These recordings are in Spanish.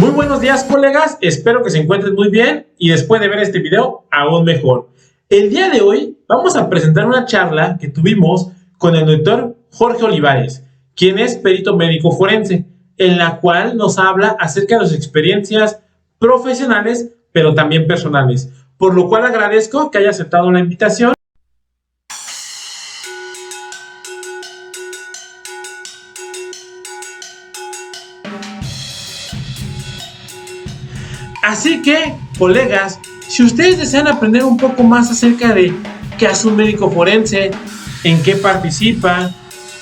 Muy buenos días, colegas, espero que se encuentren muy bien y después de ver este video, aún mejor. El día de hoy vamos a presentar una charla que tuvimos con el doctor Jorge Olivares, quien es perito médico forense, en la cual nos habla acerca de sus experiencias profesionales, pero también personales, por lo cual agradezco que haya aceptado la invitación. Así que, colegas, si ustedes desean aprender un poco más acerca de qué hace un médico forense, en qué participa,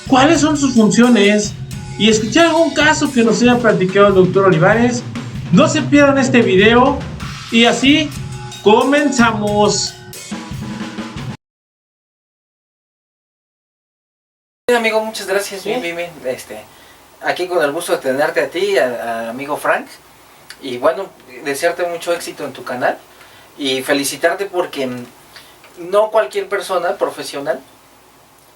cuáles son sus funciones y escuchar algún caso que nos haya platicado el doctor Olivares, no se pierdan este video y así comenzamos. Amigo, muchas gracias. Bien. Aquí con el gusto de tenerte a ti, a amigo Frank. Y bueno, desearte mucho éxito en tu canal y felicitarte porque no cualquier persona profesional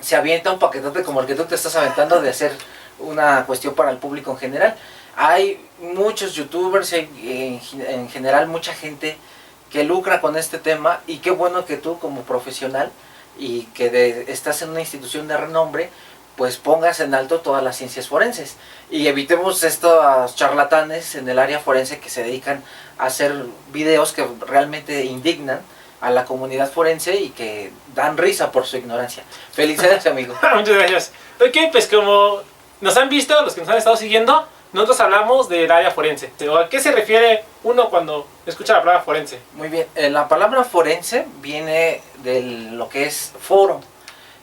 se avienta un paquetote como el que tú te estás aventando de hacer una cuestión para el público en general. Hay muchos youtubers, en general mucha gente que lucra con este tema, y qué bueno que tú como profesional y que estás en una institución de renombre, pues pongas en alto todas las ciencias forenses y evitemos estos charlatanes en el área forense que se dedican a hacer videos que realmente indignan a la comunidad forense y que dan risa por su ignorancia. Felicidades, amigo. Muchas gracias. Ok, pues como nos han visto, los que nos han estado siguiendo, nosotros hablamos del área forense. ¿A qué se refiere uno cuando escucha la palabra forense? Muy bien, la palabra forense viene de lo que es foro.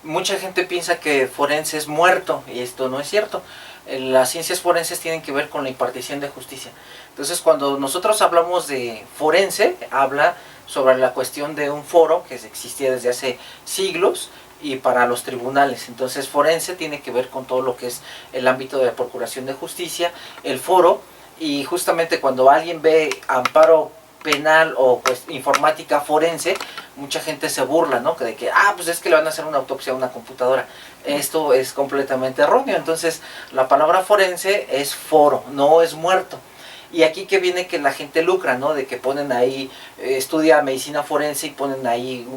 Mucha gente piensa que forense es muerto, y esto no es cierto. Las ciencias forenses tienen que ver con la impartición de justicia. Entonces, cuando nosotros hablamos de forense, habla sobre la cuestión de un foro que existía desde hace siglos y para los tribunales. Entonces, forense tiene que ver con todo lo que es el ámbito de la procuración de justicia, el foro, y justamente cuando alguien ve amparo penal o pues informática forense, mucha gente se burla, ¿no? De que, pues es que le van a hacer una autopsia a una computadora. Esto es completamente erróneo. Entonces, la palabra forense es foro, no es muerto. Y aquí que viene que la gente lucra, ¿no? De que ponen ahí, estudia medicina forense y ponen ahí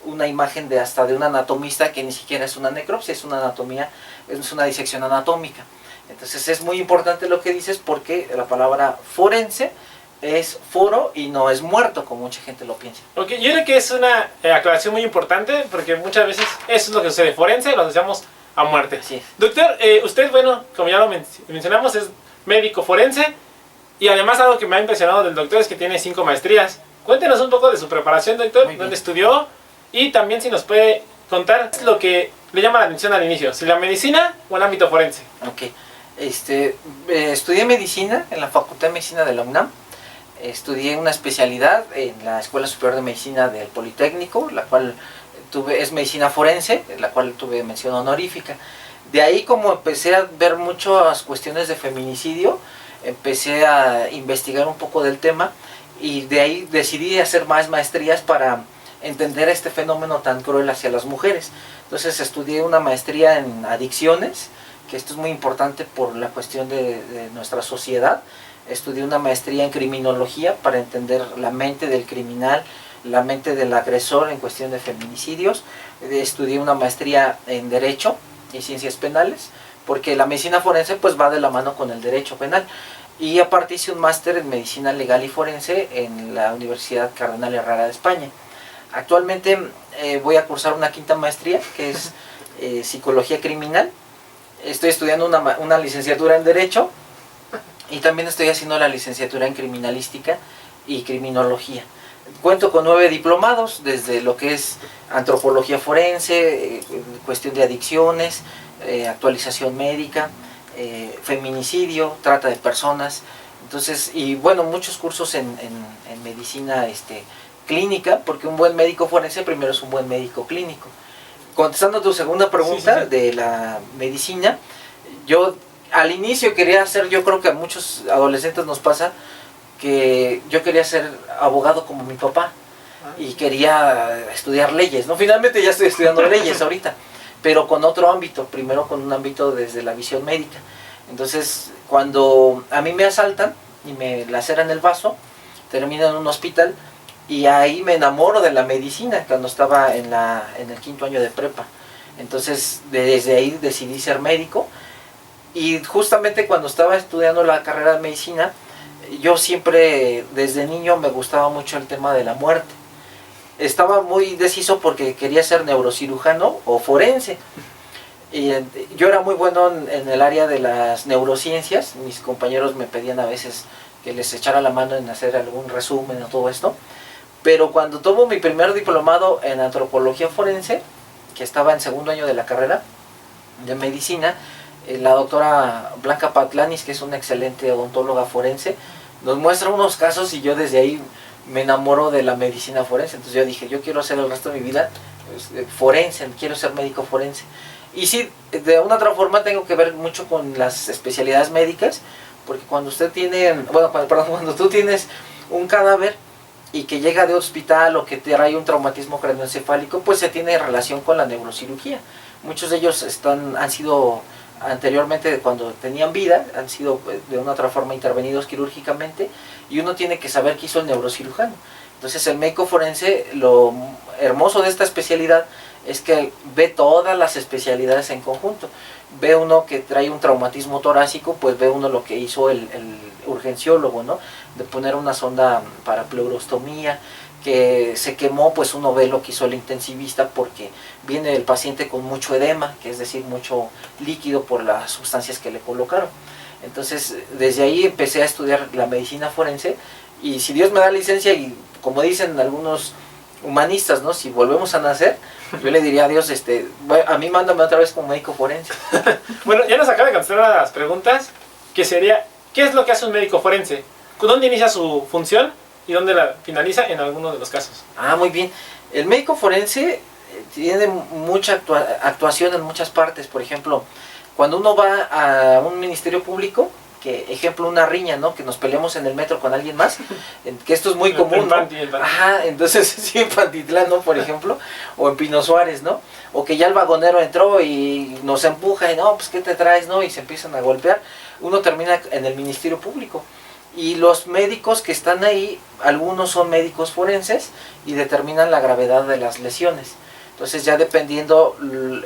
una imagen de hasta de un anatomista que ni siquiera es una necropsia, es una anatomía, es una disección anatómica. Entonces es muy importante lo que dices, porque la palabra forense es foro y no es muerto, como mucha gente lo piensa. Ok, yo creo que es una aclaración muy importante, porque muchas veces eso es lo que sucede. Forense lo asociamos a muerte. Sí. Doctor, usted, bueno, como ya lo mencionamos, es médico forense, y además algo que me ha impresionado del doctor es que tiene 5 maestrías. Cuéntenos un poco de su preparación, doctor, dónde estudió, y también si nos puede contar lo que le llama la atención al inicio, si la medicina o el ámbito forense. Ok, estudié medicina en la Facultad de Medicina de la UNAM. Estudié una especialidad en la Escuela Superior de Medicina del Politécnico, la cual es medicina forense, la cual tuve mención honorífica. De ahí, como empecé a ver muchas cuestiones de feminicidio, empecé a investigar un poco del tema, y de ahí decidí hacer más maestrías para entender este fenómeno tan cruel hacia las mujeres. Entonces estudié una maestría en adicciones, que esto es muy importante por la cuestión de nuestra sociedad. Estudié una maestría en criminología para entender la mente del criminal, la mente del agresor en cuestión de feminicidios. Estudié una maestría en Derecho y Ciencias Penales, porque la medicina forense pues va de la mano con el derecho penal. Y aparte hice un máster en Medicina Legal y Forense en la Universidad Cardenal Herrera de España. Actualmente voy a cursar una 5ª maestría, que es Psicología Criminal. Estoy estudiando una licenciatura en Derecho, y también estoy haciendo la licenciatura en Criminalística y Criminología. Cuento con 9 diplomados, desde lo que es Antropología Forense, cuestión de adicciones, actualización médica, feminicidio, trata de personas. Entonces, y bueno, muchos cursos en medicina clínica, porque un buen médico forense primero es un buen médico clínico. Contestando tu segunda pregunta de la medicina, yo al inicio quería ser, yo creo que a muchos adolescentes nos pasa, que yo quería ser abogado como mi papá y quería estudiar leyes, ¿no? Finalmente ya estoy estudiando leyes ahorita, pero con otro ámbito, primero con un ámbito desde la visión médica. Entonces, cuando a mí me asaltan, y me laceran el vaso, termino en un hospital y ahí me enamoro de la medicina cuando estaba en el 5º año de prepa. Entonces desde ahí decidí ser médico y justamente cuando estaba estudiando la carrera de medicina, yo siempre desde niño me gustaba mucho el tema de la muerte. Estaba muy deciso porque quería ser neurocirujano o forense. Y yo era muy bueno en el área de las neurociencias. Mis compañeros me pedían a veces que les echara la mano en hacer algún resumen o todo esto. Pero cuando tomo mi primer diplomado en antropología forense, que estaba en 2º año de la carrera de medicina, la doctora Blanca Patlanis, que es una excelente odontóloga forense, nos muestra unos casos y yo desde ahí me enamoro de la medicina forense. Entonces yo dije, yo quiero hacer el resto de mi vida forense, quiero ser médico forense. Y sí, de una otra forma tengo que ver mucho con las especialidades médicas, porque cuando usted tiene, cuando tú tienes un cadáver y que llega de hospital o que trae un traumatismo craneoencefálico, pues se tiene relación con la neurocirugía. Muchos de ellos han sido anteriormente, cuando tenían vida, han sido de una otra forma intervenidos quirúrgicamente, y uno tiene que saber qué hizo el neurocirujano. Entonces el médico forense, lo hermoso de esta especialidad es que ve todas las especialidades en conjunto. Ve uno que trae un traumatismo torácico, pues ve uno lo que hizo el urgenciólogo, ¿no? De poner una sonda para pleurostomía, que se quemó, pues uno ve lo que hizo el intensivista porque viene el paciente con mucho edema, que es decir, mucho líquido por las sustancias que le colocaron. Entonces, desde ahí empecé a estudiar la medicina forense y si Dios me da licencia y como dicen algunos humanistas, ¿no? Si volvemos a nacer, yo le diría a Dios, a mí mándame otra vez como médico forense. Bueno, ya nos acaba de contestar una de las preguntas, que sería, ¿qué es lo que hace un médico forense? ¿Dónde inicia su función y dónde la finaliza en alguno de los casos? Ah, muy bien. El médico forense tiene mucha actuación en muchas partes. Por ejemplo, cuando uno va a un ministerio público, que ejemplo una riña, ¿no? Que nos peleamos en el metro con alguien más, que esto es muy común, ¿no? Ajá, entonces sí, en Pantitlán, ¿no? Por ejemplo, o en Pino Suárez, ¿no? O que ya el vagonero entró y nos empuja y no, pues ¿qué te traes, no? Y se empiezan a golpear. Uno termina en el ministerio público. Y los médicos que están ahí, algunos son médicos forenses y determinan la gravedad de las lesiones. Entonces ya dependiendo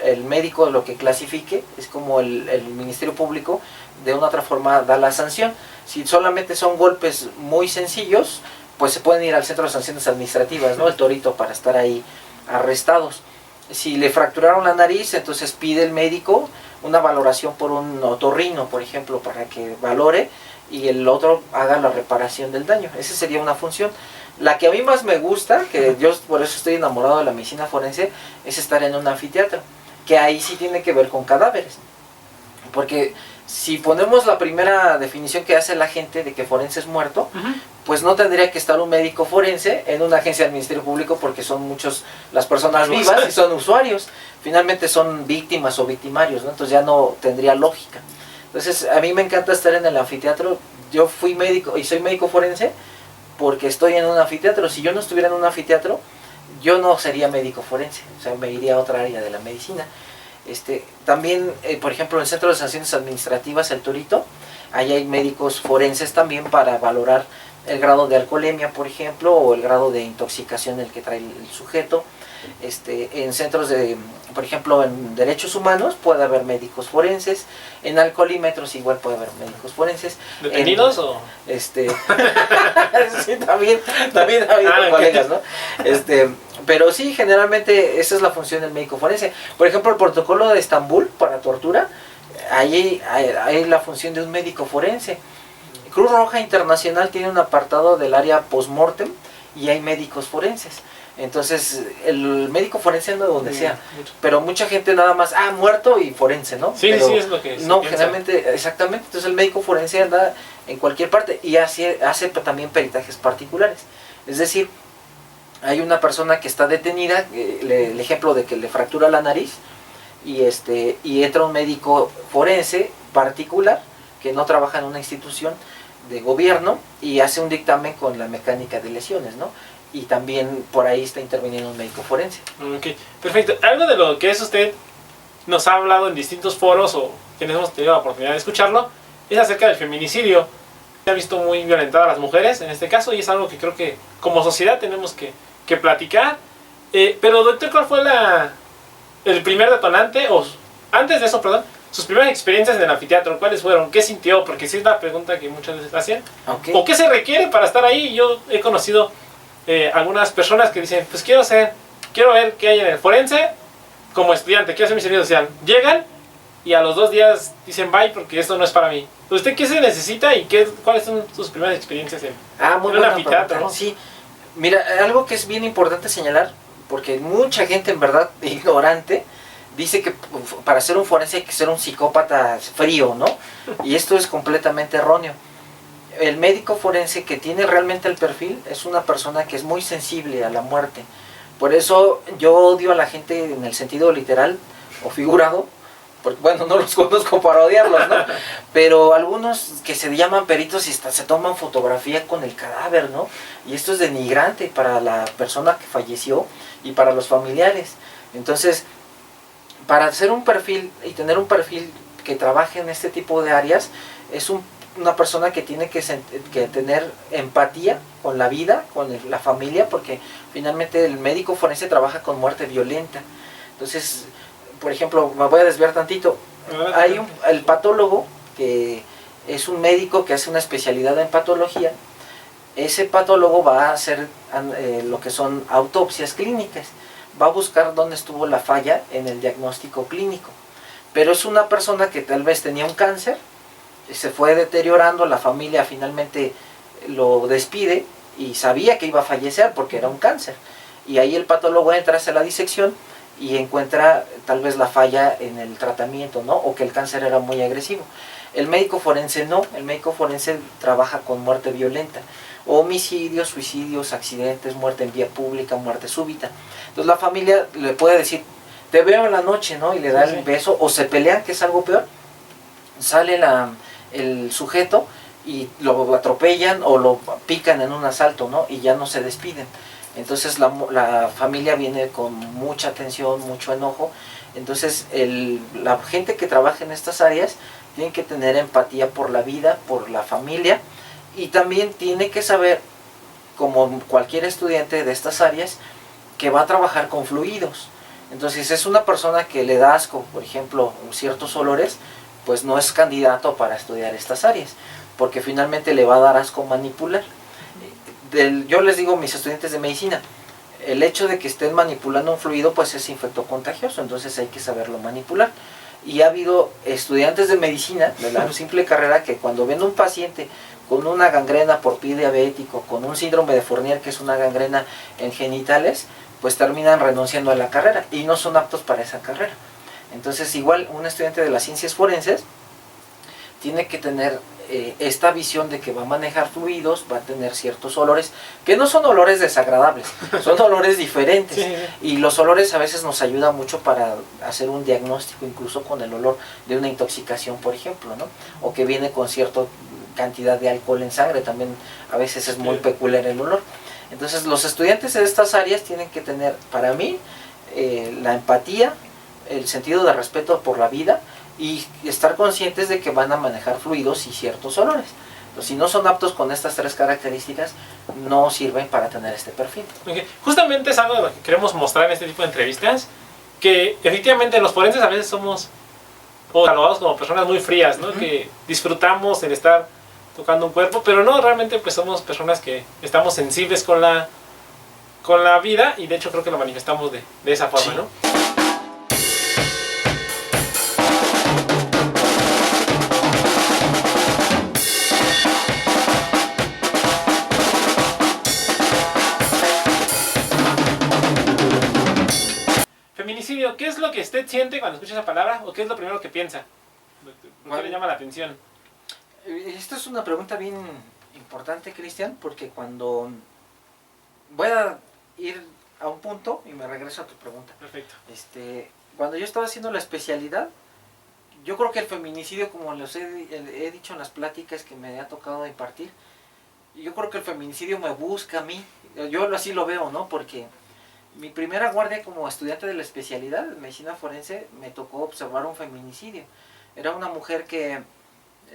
el médico lo que clasifique, es como el Ministerio Público de una otra forma da la sanción. Si solamente son golpes muy sencillos, pues se pueden ir al Centro de Sanciones Administrativas, ¿no? El Torito, para estar ahí arrestados. Si le fracturaron la nariz, entonces pide el médico una valoración por un otorrino, por ejemplo, para que valore y el otro haga la reparación del daño. Esa sería una función. La que a mí más me gusta, que yo por eso estoy enamorado de la medicina forense, es estar en un anfiteatro, que ahí sí tiene que ver con cadáveres. Porque si ponemos la primera definición que hace la gente de que forense es muerto, pues no tendría que estar un médico forense en una agencia del Ministerio Público porque son muchos las personas vivas y son usuarios. Finalmente son víctimas o victimarios, ¿no? Entonces ya no tendría lógica. Entonces a mí me encanta estar en el anfiteatro. Yo fui médico y soy médico forense porque estoy en un anfiteatro. Si yo no estuviera en un anfiteatro, yo no sería médico forense, o sea, me iría a otra área de la medicina. También, por ejemplo, en el Centro de Sanciones Administrativas, el Torito, ahí hay médicos forenses también para valorar el grado de alcoholemia, por ejemplo, o el grado de intoxicación el que trae el sujeto. En centros de, por ejemplo, en derechos humanos puede haber médicos forenses, en alcoholímetros igual puede haber médicos forenses. ¿Detenidos o...? Sí, también ha habido colegas, ¿no? Pero sí, generalmente esa es la función del médico forense. Por ejemplo, el protocolo de Estambul para tortura, ahí hay la función de un médico forense. Cruz Roja Internacional tiene un apartado del área post-mortem y hay médicos forenses. Entonces, el médico forense anda donde sea, pero mucha gente nada más, muerto y forense, ¿no? Sí, pero sí, es lo que no, generalmente, exactamente, entonces el médico forense anda en cualquier parte y hace también peritajes particulares. Es decir, hay una persona que está detenida, el ejemplo de que le fractura la nariz, y entra un médico forense particular, que no trabaja en una institución de gobierno, y hace un dictamen con la mecánica de lesiones, ¿no? Y también por ahí está interviniendo un médico forense. Ok, perfecto. Algo de lo que es usted nos ha hablado en distintos foros o quienes hemos tenido la oportunidad de escucharlo es acerca del feminicidio. Se ha visto muy violentadas a las mujeres en este caso y es algo que creo que como sociedad tenemos que platicar. Pero doctor, ¿cuál fue el primer detonante? O antes de eso, perdón, sus primeras experiencias en el anfiteatro, ¿cuáles fueron? ¿Qué sintió? Porque sí es la pregunta que muchas veces hacen. Okay. ¿O qué se requiere para estar ahí? Yo he conocido algunas personas que dicen, pues quiero ver qué hay en el forense como estudiante, quiero hacer mi servicio social. Llegan y a los 2 días dicen bye porque esto no es para mí. ¿Usted qué se necesita y cuáles son sus primeras experiencias en Muy un buena anfiteatro? pregunta. ¿No? Sí, mira, algo que es bien importante señalar, porque mucha gente en verdad ignorante dice que para ser un forense hay que ser un psicópata frío, ¿no? Y esto es completamente erróneo. El médico forense que tiene realmente el perfil es una persona que es muy sensible a la muerte. Por eso yo odio a la gente en el sentido literal o figurado, porque bueno, no los conozco para odiarlos, ¿no? Pero algunos que se llaman peritos y hasta se toman fotografía con el cadáver, ¿no? Y esto es denigrante para la persona que falleció y para los familiares. Entonces, para hacer un perfil y tener un perfil que trabaje en este tipo de áreas, es una persona que tiene que tener empatía con la vida, con la familia, porque finalmente el médico forense trabaja con muerte violenta. Entonces, por ejemplo, me voy a desviar tantito. Hay el patólogo, que es un médico que hace una especialidad en patología. Ese patólogo va a hacer lo que son autopsias clínicas. Va a buscar dónde estuvo la falla en el diagnóstico clínico. Pero es una persona que tal vez tenía un cáncer, se fue deteriorando, la familia finalmente lo despide y sabía que iba a fallecer porque era un cáncer. Y ahí el patólogo entra, hace la disección y encuentra tal vez la falla en el tratamiento, ¿no? O que el cáncer era muy agresivo. El médico forense no, el médico forense trabaja con muerte violenta, homicidios, suicidios, accidentes, muerte en vía pública, muerte súbita. Entonces la familia le puede decir, te veo en la noche, ¿no? Y le da el beso, o se pelean, que es algo peor, sale el sujeto y lo atropellan o lo pican en un asalto, ¿no? Y ya no se despiden. Entonces la familia viene con mucha tensión, mucho enojo. Entonces la gente que trabaja en estas áreas tiene que tener empatía por la vida, por la familia, y también tiene que saber, como cualquier estudiante de estas áreas, que va a trabajar con fluidos. Entonces, si es una persona que le da asco, por ejemplo, ciertos olores, pues no es candidato para estudiar estas áreas, porque finalmente le va a dar asco manipular. Yo les digo a mis estudiantes de medicina, el hecho de que estén manipulando un fluido pues es infectocontagioso, entonces hay que saberlo manipular. Y ha habido estudiantes de medicina de la simple carrera que cuando ven un paciente con una gangrena por pie diabético, con un síndrome de Fournier, que es una gangrena en genitales, pues terminan renunciando a la carrera y no son aptos para esa carrera. Entonces igual un estudiante de las ciencias forenses tiene que tener esta visión de que va a manejar fluidos, va a tener ciertos olores, que no son olores desagradables, son olores diferentes. Sí. Y los olores a veces nos ayudan mucho para hacer un diagnóstico, incluso con el olor de una intoxicación, por ejemplo, ¿no? O que viene con cierta cantidad de alcohol en sangre, también a veces es muy peculiar el olor. Entonces los estudiantes de estas áreas tienen que tener, para mí, la empatía, el sentido de respeto por la vida, y estar conscientes de que van a manejar fluidos y ciertos olores. Entonces, si no son aptos con estas 3 características, no sirven para tener este perfil. Okay. Justamente es algo de lo que queremos mostrar en este tipo de entrevistas, que efectivamente los forenses a veces somos catalogados como personas muy frías, ¿no? Que disfrutamos el estar tocando un cuerpo, pero no, realmente pues somos personas que estamos sensibles con la vida, y de hecho creo que lo manifestamos de esa forma, sí, ¿no? Feminicidio, ¿qué es lo que usted siente cuando escucha esa palabra? ¿O qué es lo primero que piensa? ¿Por qué le llama la atención? Esta es una pregunta bien importante, Cristian, porque cuando voy a ir a un punto y me regreso a tu pregunta. Perfecto. Cuando yo estaba haciendo la especialidad, yo creo que el feminicidio, como les he dicho en las pláticas que me ha tocado impartir, yo creo que el feminicidio me busca a mí. Yo así lo veo, ¿no? Porque mi primera guardia como estudiante de la especialidad de medicina forense me tocó observar un feminicidio. Era una mujer que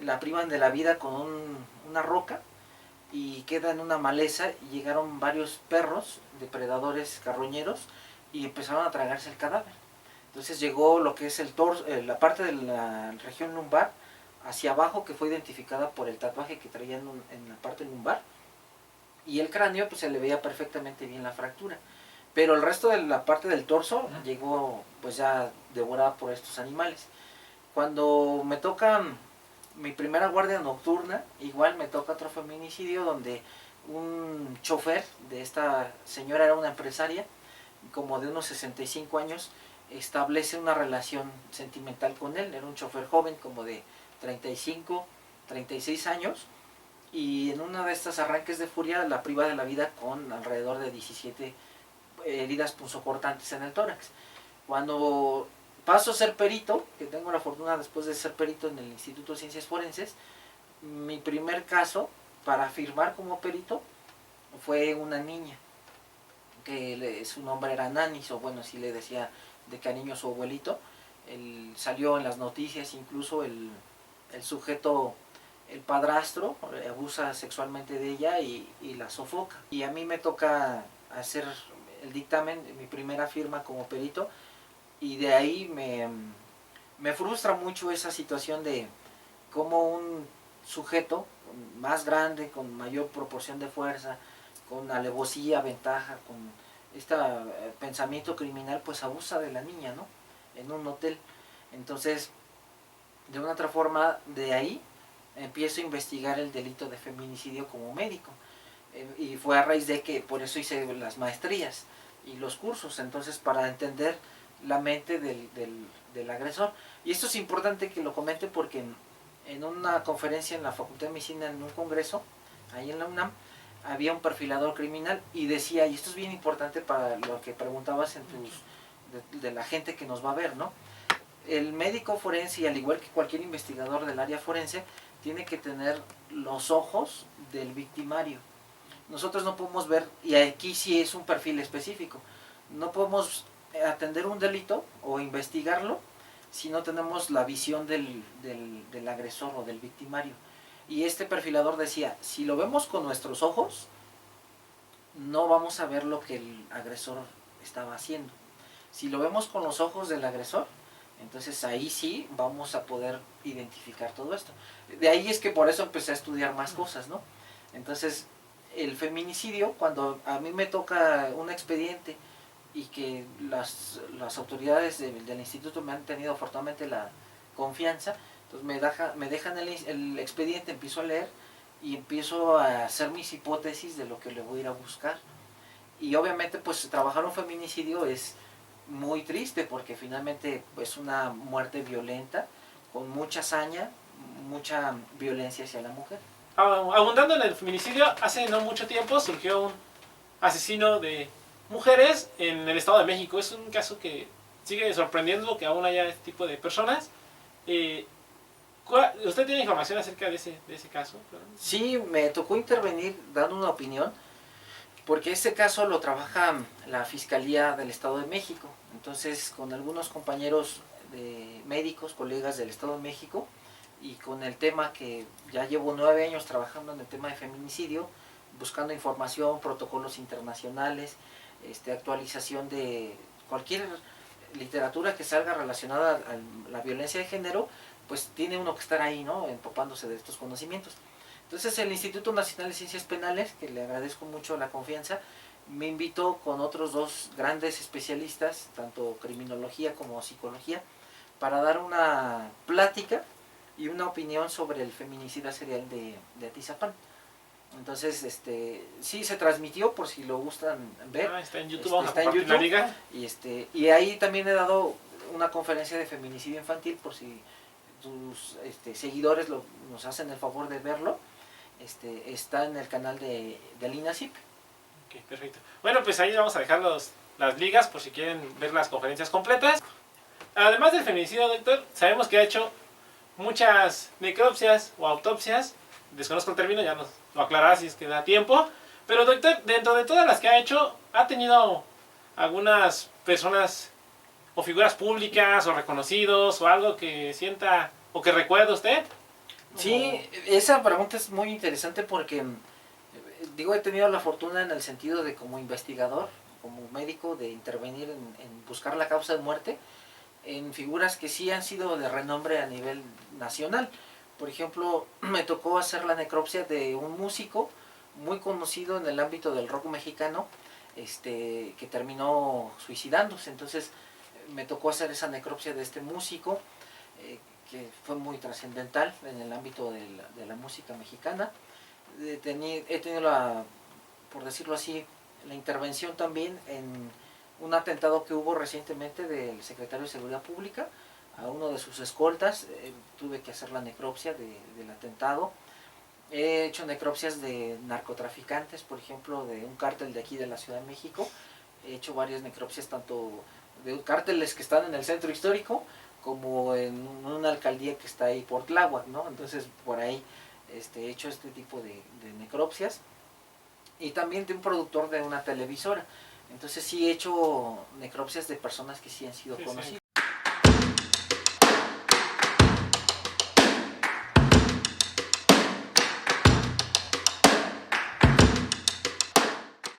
la privan de la vida con una roca y queda en una maleza y llegaron varios perros, depredadores carroñeros, y empezaron a tragarse el cadáver. Entonces llegó lo que es el torso, la parte de la región lumbar hacia abajo, que fue identificada por el tatuaje que traía en la parte lumbar, y el cráneo pues se le veía perfectamente bien la fractura, pero el resto de la parte del torso llegó pues ya devorada por estos animales. Cuando me toca mi primera guardia nocturna, igual me toca otro feminicidio donde un chofer de esta señora, era una empresaria como de unos 65 años, establece una relación sentimental con él. Era un chofer joven como de 35, 36 años, y en una de estas arranques de furia la priva de la vida con alrededor de 17 heridas punzocortantes en el tórax. Cuando paso a ser perito, que tengo la fortuna después de ser perito en el Instituto de Ciencias Forenses, mi primer caso para firmar como perito fue una niña, que su nombre era Nanis, o bueno, así le decía de cariño su abuelito. Salió en las noticias, incluso el sujeto, el padrastro, abusa sexualmente de ella y la sofoca. Y a mí me toca hacer el dictamen, mi primera firma como perito, y de ahí me frustra mucho esa situación de cómo un sujeto más grande, con mayor proporción de fuerza, con alevosía, ventaja, con este pensamiento criminal, pues abusa de la niña, ¿no? En un hotel. Entonces, de una otra forma, de ahí empiezo a investigar el delito de feminicidio como médico. Y fue a raíz de que, por eso hice las maestrías y los cursos, entonces para entender la mente del agresor. Y esto es importante que lo comente porque en una conferencia en la Facultad de Medicina, en un congreso, ahí en la UNAM, había un perfilador criminal y decía, y esto es bien importante para lo que preguntabas en de la gente que nos va a ver, ¿no? El médico forense, y al igual que cualquier investigador del área forense, tiene que tener los ojos del victimario. Nosotros no podemos ver, y aquí sí es un perfil específico, no podemos atender un delito o investigarlo si no tenemos la visión del agresor o del victimario. Y este perfilador decía, si lo vemos con nuestros ojos, no vamos a ver lo que el agresor estaba haciendo. Si lo vemos con los ojos del agresor, entonces ahí sí vamos a poder identificar todo esto. De ahí es que por eso empecé a estudiar más cosas, ¿no? Entonces, el feminicidio, cuando a mí me toca un expediente y que las autoridades del instituto me han tenido afortunadamente la confianza, entonces me dejan el expediente, empiezo a leer y empiezo a hacer mis hipótesis de lo que le voy a ir a buscar. Y obviamente pues trabajar un feminicidio es muy triste porque finalmente es una muerte violenta, con mucha hazaña, mucha violencia hacia la mujer. Abundando en el feminicidio, hace no mucho tiempo surgió un asesino de mujeres en el Estado de México. Es un caso que sigue sorprendiendo que aún haya este tipo de personas. ¿Usted tiene información acerca de ese caso? Sí, me tocó intervenir dando una opinión, porque este caso lo trabaja la Fiscalía del Estado de México. Entonces, con algunos compañeros de médicos, colegas del Estado de México, y con el tema que ya llevo 9 años trabajando en el tema de feminicidio, buscando información, protocolos internacionales, actualización de cualquier literatura que salga relacionada a la violencia de género, pues tiene uno que estar ahí, ¿no? Empapándose de estos conocimientos. Entonces el Instituto Nacional de Ciencias Penales, que le agradezco mucho la confianza, me invitó con otros 2 grandes especialistas, tanto criminología como psicología, para dar una plática y una opinión sobre el feminicida serial de Atizapán. Entonces, sí se transmitió, por si lo gustan ver. Está en YouTube, está en YouTube. Y ahí también he dado una conferencia de feminicidio infantil, por si tus seguidores nos hacen el favor de verlo. Está en el canal del INACIP. Ok, perfecto. Bueno, pues ahí vamos a dejar las ligas por si quieren ver las conferencias completas. Además del feminicidio, doctor, sabemos que ha hecho muchas necropsias o autopsias. Desconozco el término, ya nos lo aclarará si es que da tiempo. Pero doctor, dentro de todas las que ha hecho, ¿ha tenido algunas personas o figuras públicas o reconocidos o algo que sienta o que recuerde usted? Sí, esa pregunta es muy interesante porque, digo, he tenido la fortuna en el sentido de como investigador, como médico, de intervenir en buscar la causa de muerte en figuras que sí han sido de renombre a nivel nacional. Por ejemplo, me tocó hacer la necropsia de un músico muy conocido en el ámbito del rock mexicano, que terminó suicidándose. Entonces me tocó hacer esa necropsia de este músico, que fue muy trascendental en el ámbito de la música mexicana. He tenido por decirlo así, la intervención también en un atentado que hubo recientemente del secretario de Seguridad Pública a uno de sus escoltas. Tuve que hacer la necropsia del atentado. He hecho necropsias de narcotraficantes, por ejemplo, de un cártel de aquí de la Ciudad de México. He hecho varias necropsias tanto de cárteles que están en el centro histórico como en una alcaldía que está ahí por Tláhuac, ¿no? Entonces por ahí he hecho este tipo de necropsias. Y también de un productor de una televisora. Entonces sí he hecho necropsias de personas que sí han sido conocidas.